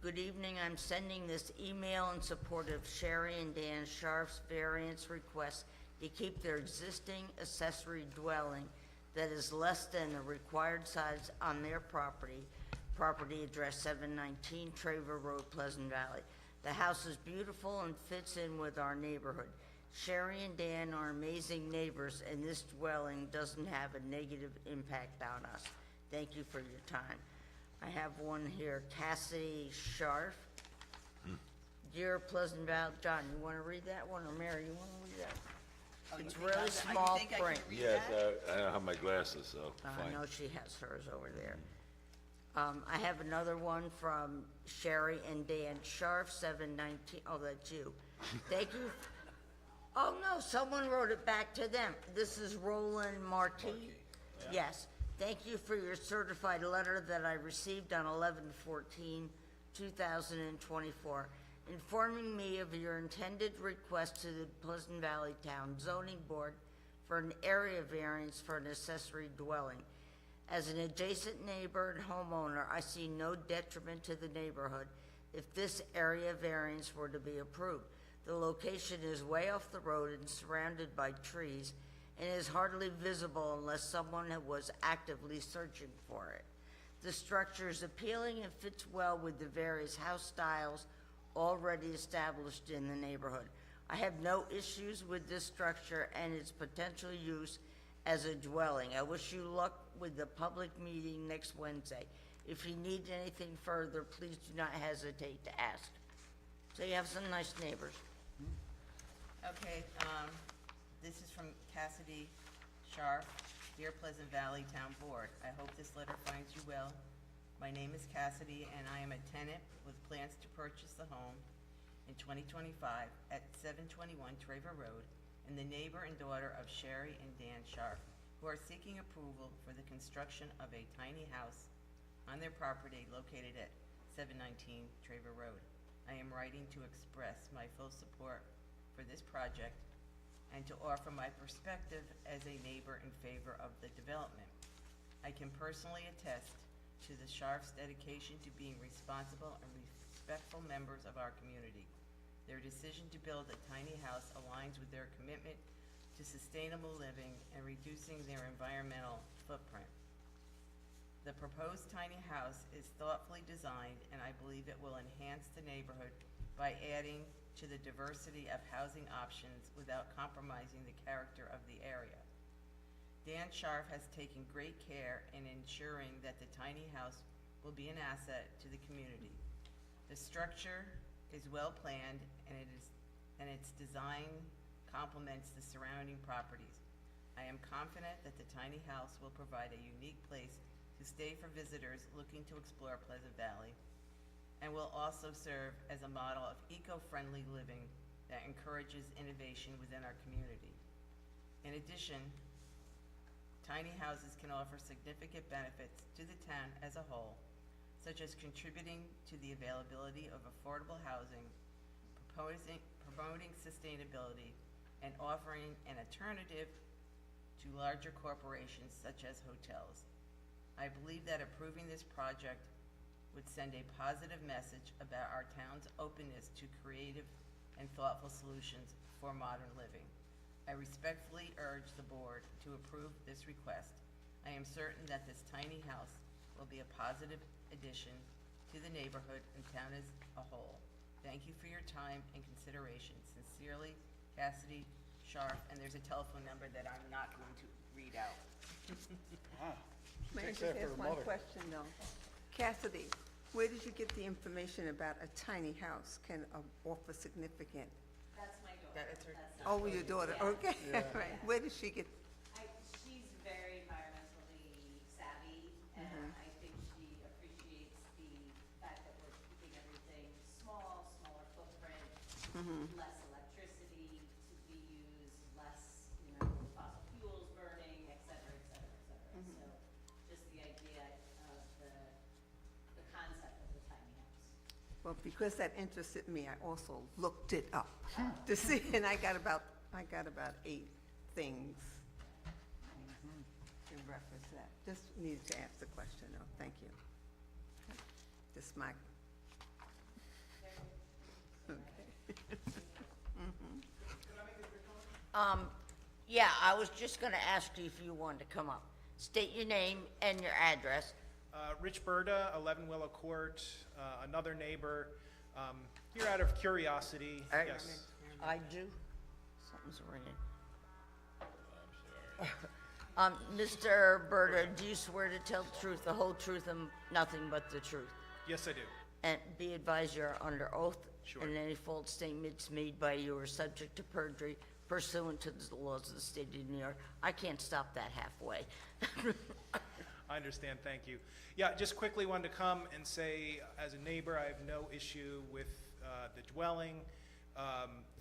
Speaker 1: Good evening, I'm sending this email in support of Sherry and Dan Scharf's variance request to keep their existing accessory dwelling that is less than the required size on their property address 719 Traver Road, Pleasant Valley. The house is beautiful and fits in with our neighborhood. Sherry and Dan are amazing neighbors, and this dwelling doesn't have a negative impact on us. Thank you for your time. I have one here, Cassidy Scharf. Dear Pleasant Valley, John, you want to read that one, or Mary, you want to read that?
Speaker 3: Oh, you
Speaker 1: It's
Speaker 3: think
Speaker 1: really
Speaker 3: you
Speaker 1: small
Speaker 3: think I can
Speaker 1: print.
Speaker 3: read
Speaker 8: yes,
Speaker 3: that?
Speaker 8: I don't have my glasses, so,
Speaker 1: I
Speaker 8: fine.
Speaker 1: know she has hers over there. I have another one from Sherry and Dan Scharf, 719, oh, that's you. Thank you. Oh, no, someone wrote it back to them. This is Roland Markey. Yes. Thank you for your certified letter that I received on 11/14/2024, informing me of your intended request to the Pleasant Valley Town Zoning Board for an area variance for an accessory dwelling. As an adjacent neighbor and homeowner, I see no detriment to the neighborhood if this area variance were to be approved. The location is way off the road and surrounded by trees and is hardly visible unless someone was actively searching for it. The structure is appealing and fits well with the various house styles already established in the neighborhood. I have no issues with this structure and its potential use as a dwelling. I wish you luck with the public meeting next Wednesday. If you need anything further, please do not hesitate to ask. So you have some nice neighbors.
Speaker 3: Okay, this is from Cassidy Scharf, Dear Pleasant Valley Town Board. I hope this letter finds you well. My name is Cassidy, and I am a tenant with plans to purchase the home in 2025 at 721 Traver Road, and the neighbor and daughter of Sherry and Dan Scharf, who are seeking approval for the construction of a tiny house on their property located at 719 Traver Road. I am writing to express my full support for this project and to offer my perspective as a neighbor in favor of the development. I can personally attest to the Scharf's dedication to being responsible and respectful members of our community. Their decision to build a tiny house aligns with their commitment to sustainable living and reducing their environmental footprint. The proposed tiny house is thoughtfully designed, and I believe it will enhance the neighborhood by adding to the diversity of housing options without compromising the character of the area. Dan Scharf has taken great care in ensuring that the tiny house will be an asset to the community. The structure is well planned, and its design complements the surrounding properties. I am confident that the tiny house will provide a unique place to stay for visitors looking to explore Pleasant Valley, and will also serve as a model of eco-friendly living that encourages innovation within our community. In addition, tiny houses can offer significant benefits to the town as a whole, such as contributing to the availability of affordable housing, promoting sustainability, and offering an alternative to larger corporations such as hotels. I believe that approving this project would send a positive message about our town's openness to creative and thoughtful solutions for modern living. I respectfully urge the board to approve this request. I am certain that this tiny house will be a positive addition to the neighborhood and town as a whole. Thank you for your time and consideration. Sincerely, Cassidy Sharp, and there's a telephone number that I'm not going to read out.
Speaker 2: Wow. She
Speaker 4: May I
Speaker 2: takes
Speaker 4: just
Speaker 2: after her
Speaker 4: ask one
Speaker 2: mother.
Speaker 4: question, though? Cassidy, where did you get the information about a tiny house can offer significant?
Speaker 5: That's my daughter.
Speaker 3: That is her-
Speaker 5: That's
Speaker 4: Oh, your daughter,
Speaker 5: Yeah.
Speaker 4: okay, right. Where did she get,
Speaker 5: She's very environmentally savvy, and I think she appreciates the fact that we're keeping everything small, smaller footprint, less electricity to be used, less, fossil fuels burning, et cetera, et cetera, et cetera. So just the idea of the concept of the tiny house.
Speaker 4: well, because that interested me, I also looked it up to see, and I got about 8 things in reference to that. Just needed to ask the question, though. Thank you. Just my,
Speaker 1: Yeah, I was just gonna ask you if you wanted to come up. State your name and your address.
Speaker 9: Rich Berta, 11 Willow Court, another neighbor. Here out of curiosity,
Speaker 1: All right.
Speaker 9: yes.
Speaker 1: I do. Something's ringing.
Speaker 7: I'm sorry.
Speaker 1: Mr. Berta, do you swear to tell the truth, the whole truth, and nothing but the truth?
Speaker 9: Yes, I do.
Speaker 1: And be advised you are under oath.
Speaker 9: Sure.
Speaker 1: And any false statements made by you are subject to perjury pursuant to the laws of the state of New York. I can't stop that halfway.
Speaker 9: I understand, thank you. Yeah, just quickly wanted to come and say, as a neighbor, I have no issue with the dwelling.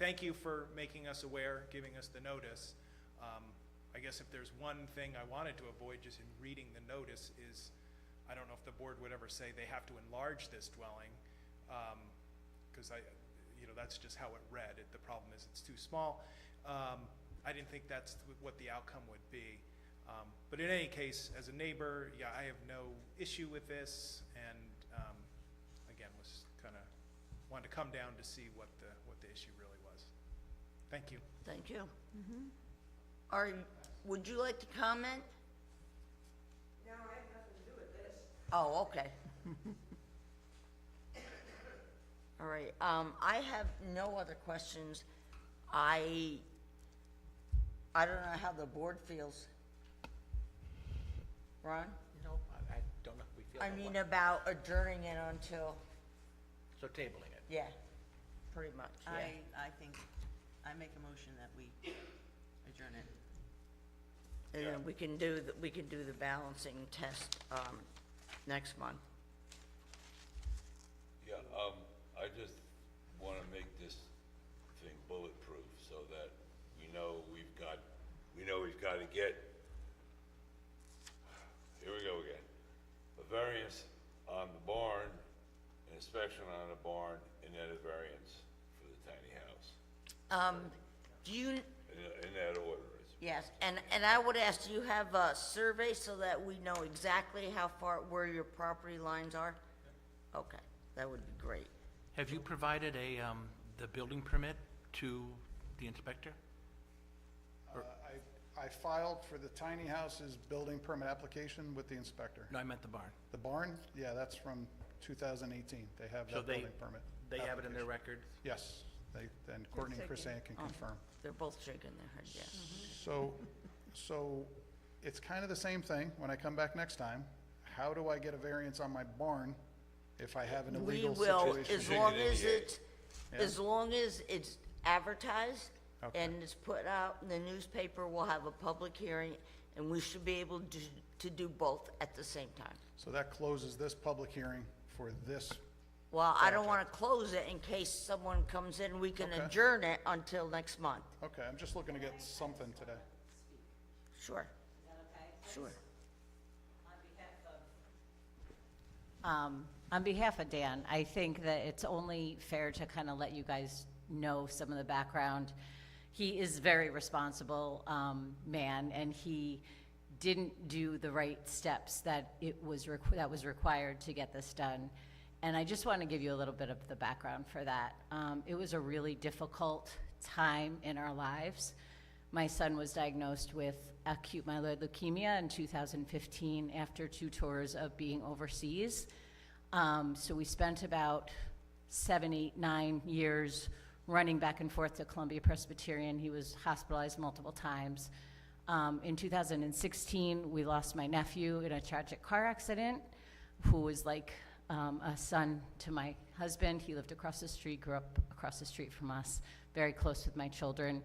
Speaker 9: Thank you for making us aware, giving us the notice. I guess if there's one thing I wanted to avoid just in reading the notice is, I don't know if the board would ever say they have to enlarge this dwelling, because that's just how it read. The problem is it's too small. I didn't think that's what the outcome would be. But in any case, as a neighbor, yeah, I have no issue with this, and again, wanted to come down to see what the issue really was. Thank you.
Speaker 1: Thank you. Would you like to comment?
Speaker 4: No, I have nothing to do with this.
Speaker 1: Oh, okay. All right, I have no other questions. I don't know how the board feels. Ron?
Speaker 6: I don't know if we feel
Speaker 1: I
Speaker 6: that
Speaker 1: mean,
Speaker 6: way.
Speaker 1: about adjourning it until,
Speaker 6: So tabling it.
Speaker 1: yeah, pretty much, yeah.
Speaker 3: I think, I make a motion that we adjourn it.
Speaker 1: And then we can do the balancing test, next month.
Speaker 7: Yeah, I just wanna make this thing bulletproof so that we know we've gotta get, here we go again. A variance on the barn, an inspection on the barn, and then a variance for the tiny house.
Speaker 1: Do you,
Speaker 7: In that order.
Speaker 1: yes, and I would ask, do you have a survey so that we know exactly where your property lines are? Okay, that would be great.
Speaker 6: Have you provided the building permit to the inspector?
Speaker 2: I filed for the tiny house's building permit application with the inspector.
Speaker 6: No, I meant the barn.
Speaker 2: The barn, yeah, that's from 2018. They have
Speaker 6: So
Speaker 2: that building permit.
Speaker 6: They have it in their
Speaker 2: application.
Speaker 6: record?
Speaker 2: Yes, and Courtney and Chris Ann can confirm.
Speaker 1: They're both shaking their head, yes.
Speaker 2: So it's kind of the same thing when I come back next time. How do I get a variance on my barn if I have an
Speaker 1: We
Speaker 2: illegal
Speaker 1: will,
Speaker 2: situation?
Speaker 1: as long as
Speaker 7: Yeah.
Speaker 1: it's, as long as it's advertised
Speaker 2: Okay.
Speaker 1: and it's put out in the newspaper, we'll have a public hearing, and we should be able to do both at the same time.
Speaker 2: So that closes this public hearing for this.
Speaker 1: Well, I don't want to close it in case someone comes in, we can
Speaker 2: Okay.
Speaker 1: adjourn it until next month.
Speaker 2: Okay, I'm just looking to get something today.
Speaker 1: Sure,
Speaker 5: Is that okay?
Speaker 1: sure.
Speaker 5: On behalf of Dan, I think that it's only fair to kind of let you guys know some of the background. he is very responsible man, and he didn't do the right steps that that was required to get this done. And I just want to give you a little bit of the background for that. It was a really difficult time in our lives. My son was diagnosed with acute myeloid leukemia in 2015 after 2 tours of being overseas. So we spent about 7, 8, 9 years running back and forth to Columbia Presbyterian. He was hospitalized multiple times. In 2016, we lost my nephew in a tragic car accident, who was like a son to my husband. He lived across the street, grew up across the street from us, very close with my children.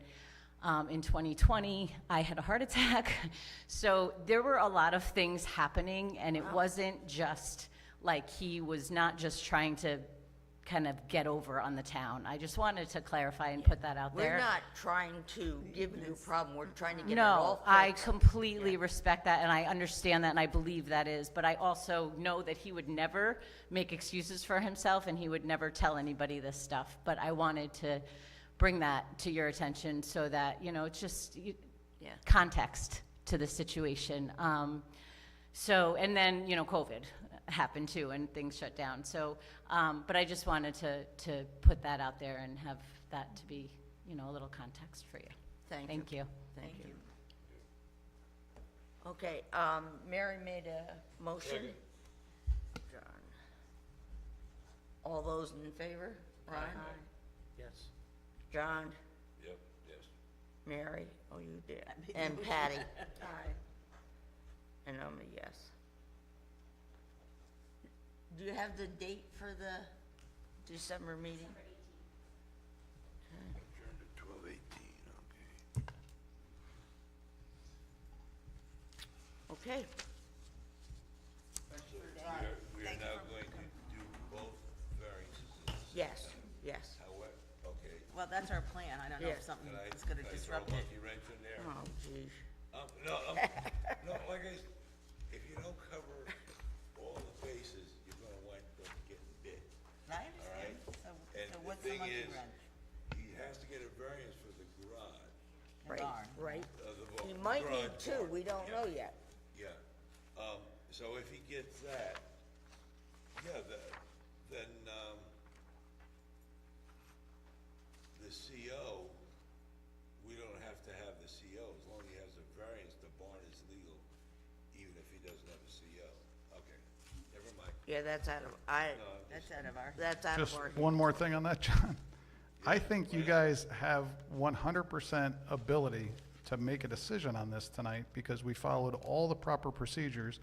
Speaker 5: In 2020, I had a heart attack. So there were a lot of things happening, and it wasn't just like he was not just trying to kind of get over on the town. I just wanted to clarify and put that out there.
Speaker 1: We're not trying to give you a problem, we're trying to get it
Speaker 5: No,
Speaker 1: all
Speaker 5: I
Speaker 1: fixed.
Speaker 5: completely respect that, and I understand that, and I believe that is, but I also know that he would never make excuses for himself, and he would never tell anybody this stuff. But I wanted to bring that to your attention so that, it's just context to the situation. And then, COVID happened too, and things shut down. So, but I just wanted to put that out there and have that to be, a little context for you.
Speaker 1: Thank you.
Speaker 5: Thank you.
Speaker 1: Thank you. Okay, Mary made a motion. John. All those in favor? Ron?
Speaker 6: Yes.
Speaker 1: John?
Speaker 7: Yep, yes.
Speaker 1: Mary? Oh, you did. And Patty? Aye. And I'm a yes. Do you have the date for the December meeting?
Speaker 8: Adjourned at 12:18, okay.
Speaker 1: Okay.
Speaker 7: We are now going to do both variances.
Speaker 1: Yes, yes.
Speaker 7: However, okay.
Speaker 3: Well, that's our plan. I don't know
Speaker 1: Yeah.
Speaker 3: if something
Speaker 7: Can I-
Speaker 3: is gonna
Speaker 7: can I
Speaker 3: disrupt
Speaker 7: throw a
Speaker 3: it.
Speaker 7: monkey wrench in there?
Speaker 1: Oh, geez.
Speaker 7: No, like if you don't cover all the bases, you're gonna wind up getting bit.
Speaker 3: I
Speaker 7: All right?
Speaker 3: understand.
Speaker 7: And
Speaker 3: So
Speaker 7: the
Speaker 3: what's the
Speaker 7: thing
Speaker 3: monkey
Speaker 7: is,
Speaker 3: wrench?
Speaker 7: he has to get a variance for the garage,
Speaker 1: Right,
Speaker 3: barn.
Speaker 1: right.
Speaker 7: the
Speaker 1: You might need
Speaker 7: garage
Speaker 1: two,
Speaker 7: door.
Speaker 1: we don't
Speaker 7: Yeah.
Speaker 1: know yet.
Speaker 7: Yeah, so if he gets that, yeah, then, the CO, we don't have to have the CO, as long as he has a variance, the barn is legal, even if he doesn't have a CO. Okay, never mind.
Speaker 1: Yeah, that's out of,
Speaker 3: That's out of our.
Speaker 1: that's out of
Speaker 2: Just
Speaker 1: our.
Speaker 2: one more thing on that, John. I think you guys have 100% ability to make a decision on this tonight because we followed all the proper procedures,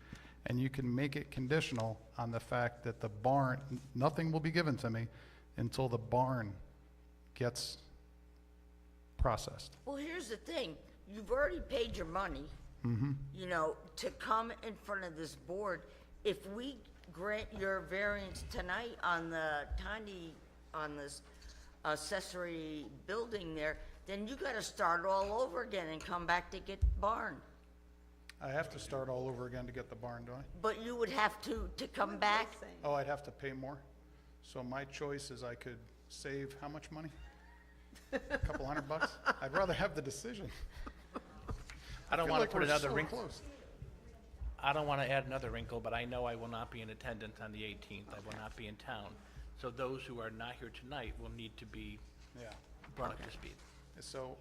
Speaker 2: and you can make it conditional on the fact that the barn, nothing will be given to me until the barn gets processed.
Speaker 1: Well, here's the thing, you've already paid your money, to come in front of this board. If we grant your variance tonight on this accessory building there, then you gotta start all over again and come back to get barn.
Speaker 2: I have to start all over again to get the barn, do I?
Speaker 1: But you would have to come back.
Speaker 2: Oh, I'd have to pay more? So my choice is I could save how much money? A couple $100? I'd rather have the decision.
Speaker 6: I don't
Speaker 2: Feel
Speaker 6: want
Speaker 2: like
Speaker 6: to put
Speaker 2: we're
Speaker 6: another
Speaker 2: so
Speaker 6: wrinkle.
Speaker 2: close.
Speaker 6: I don't want to add another wrinkle, but I know I will not be in attendance on the 18th. I will not be in town. So those who are not here tonight will need to be
Speaker 2: Yeah.
Speaker 6: brought up to speed.
Speaker 2: So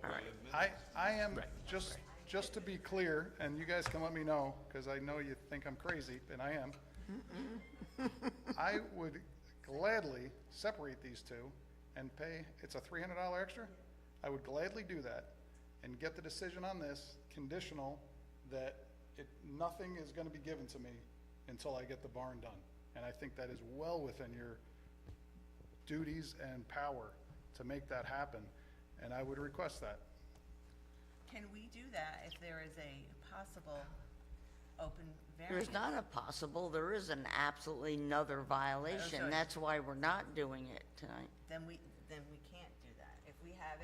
Speaker 2: I am,
Speaker 6: Right.
Speaker 2: just to be clear, and you guys can let me know, because I know you think I'm crazy, and I am. I would gladly separate these two and pay, it's a $300 extra? I would gladly do that and get the decision on this conditional that nothing is gonna be given to me until I get the barn done. And I think that is well within your duties and power to make that happen, and I would request that.
Speaker 3: Can we do that if there is a possible open variance?
Speaker 1: There's not a possible, there is an absolutely another violation,
Speaker 3: sorry.
Speaker 1: that's why we're not doing it tonight.
Speaker 3: Then we can't do that. If we have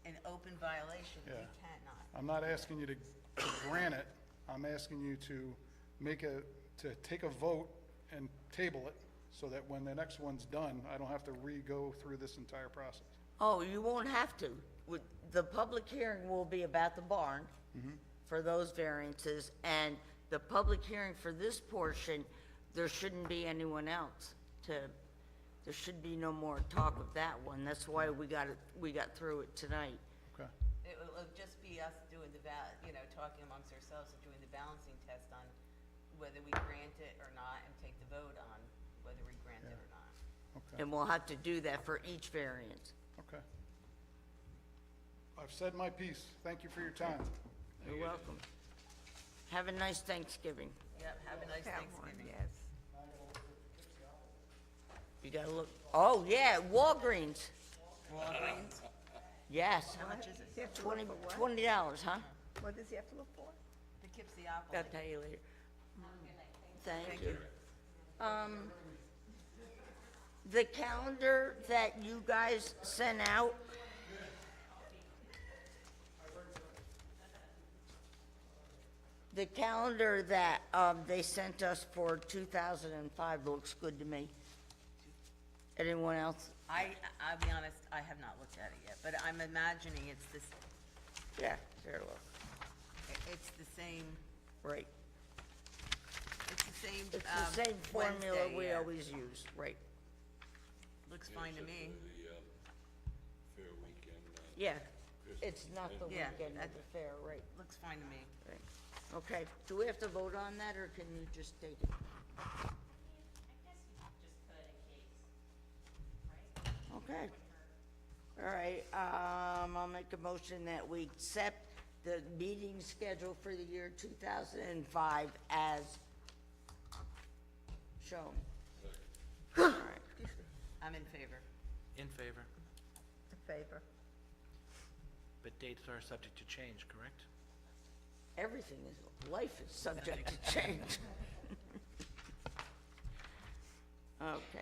Speaker 3: an open violation, we
Speaker 2: Yeah.
Speaker 3: cannot.
Speaker 2: I'm not asking you to grant it, I'm asking you to to take a vote and table it, so that when the next one's done, I don't have to re-go through this entire process.
Speaker 1: Oh, you won't have to. the public hearing will be about the barn for those variances, and the public hearing for this portion, there shouldn't be anyone else there should be no more talk of that one. That's why we got through it tonight.
Speaker 2: Okay.
Speaker 3: It'll just be us doing talking amongst ourselves and doing the balancing test on whether we grant it or not, and take the vote on whether we grant it or not.
Speaker 2: Okay.
Speaker 1: And we'll have to do that for each variance.
Speaker 2: Okay. I've said my piece. Thank you for your time.
Speaker 1: You're welcome. Have a nice Thanksgiving.
Speaker 3: Yep, have a nice
Speaker 4: Have one,
Speaker 3: Thanksgiving.
Speaker 4: yes.
Speaker 1: You gotta look, oh, yeah, Walgreens,
Speaker 3: Walgreens,
Speaker 1: yes.
Speaker 3: how much is it?
Speaker 4: You have to look for what?
Speaker 1: $20, huh?
Speaker 4: What does he have to look for?
Speaker 3: The Kipsy-opolis.
Speaker 1: I'll tell you later. Thank you. The calendar that you guys sent out, the calendar that, they sent us for 2005 looks good to me. Anyone else?
Speaker 3: I'll be honest, I have not looked at it yet, but I'm imagining it's this,
Speaker 1: Yeah, there, look,
Speaker 3: it's the same,
Speaker 1: right.
Speaker 3: it's the same,
Speaker 1: It's the same formula
Speaker 3: Wednesday,
Speaker 1: we
Speaker 3: yeah.
Speaker 1: always use, right.
Speaker 3: Looks fine to me.
Speaker 7: Fair weekend,
Speaker 1: Yeah, it's not the
Speaker 3: Yeah,
Speaker 1: weekend of
Speaker 3: that-
Speaker 1: the fair, right,
Speaker 3: Looks fine to me.
Speaker 1: right. Okay, do we have to vote on that, or can you just take it? Okay. All right, I'll make a motion that we accept the meeting schedule for the year 2005 as shown. All right.
Speaker 3: I'm in favor.
Speaker 6: In favor,
Speaker 4: In favor.
Speaker 6: but dates are subject to change, correct?
Speaker 1: Everything is, life is subject to change. Okay.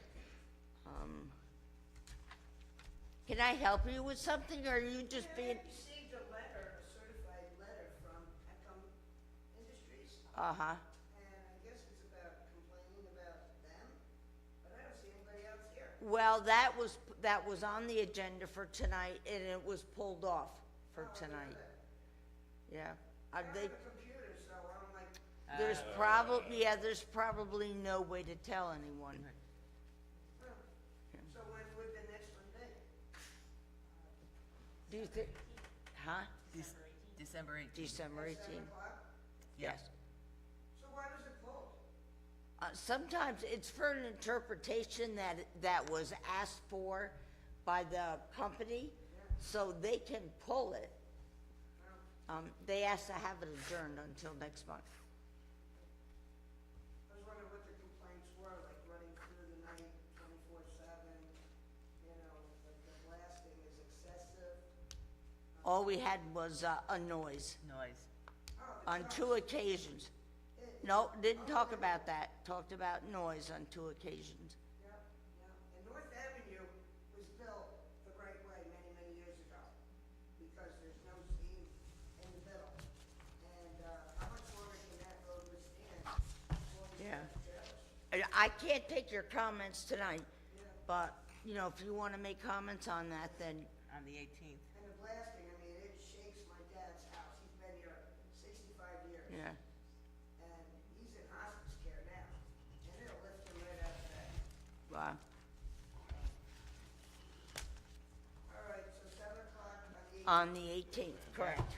Speaker 1: Can I help you with something, or are you just being,
Speaker 10: I received a letter, a certified letter from Ecom Industries,
Speaker 1: uh-huh,
Speaker 10: and I guess it's about complaining about them, but I don't see anybody else here.
Speaker 1: well, that was on the agenda for tonight, and it was pulled off for tonight. Yeah,
Speaker 10: I
Speaker 1: they,
Speaker 10: have a computer, so I'm like,
Speaker 1: there's probably no way to tell anyone.
Speaker 10: so when would the next one be?
Speaker 1: Do you think, huh?
Speaker 3: December 18th.
Speaker 1: December 18th?
Speaker 10: 7 o'clock?
Speaker 1: Yes.
Speaker 10: So why does it close?
Speaker 1: Sometimes it's for an interpretation that was asked for by the company, so they can pull it. They asked to have it adjourned until next month.
Speaker 10: I was wondering what the complaints were, like running through the night 24/7, like the blasting is excessive.
Speaker 1: All we had was a noise
Speaker 3: Noise.
Speaker 1: on 2 occasions. No, didn't talk about that. Talked about noise on 2 occasions.
Speaker 10: Yeah, and North Avenue was built the right way many, many years ago, because there's no steam in the middle. And, how much longer can that road withstand? before we
Speaker 1: Yeah.
Speaker 10: have trailers?
Speaker 1: I can't take your comments tonight, but, if you want to make comments on that, then,
Speaker 3: On the 18th.
Speaker 10: And the blasting, I mean, it shakes my dad's house, he's been here 65 years.
Speaker 1: yeah.
Speaker 10: And he's in hospice care now, and it'll lift him right out of bed.
Speaker 1: Wow.
Speaker 10: All right, so 7 o'clock
Speaker 1: On
Speaker 10: on the 18th.
Speaker 1: the 18th, correct.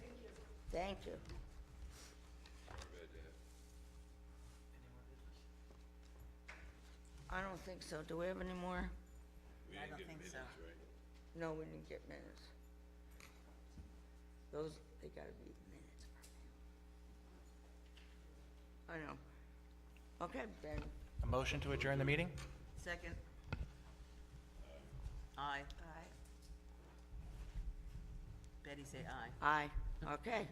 Speaker 10: Thank you.
Speaker 1: Thank you. I don't think so. Do we have any more?
Speaker 3: I don't think so.
Speaker 1: No, we didn't get minutes. Those, they gotta be minutes. I know. Okay, then,
Speaker 6: A motion to adjourn the meeting?
Speaker 3: Second? Aye.
Speaker 4: Aye.
Speaker 3: Betty say aye.
Speaker 1: aye, okay.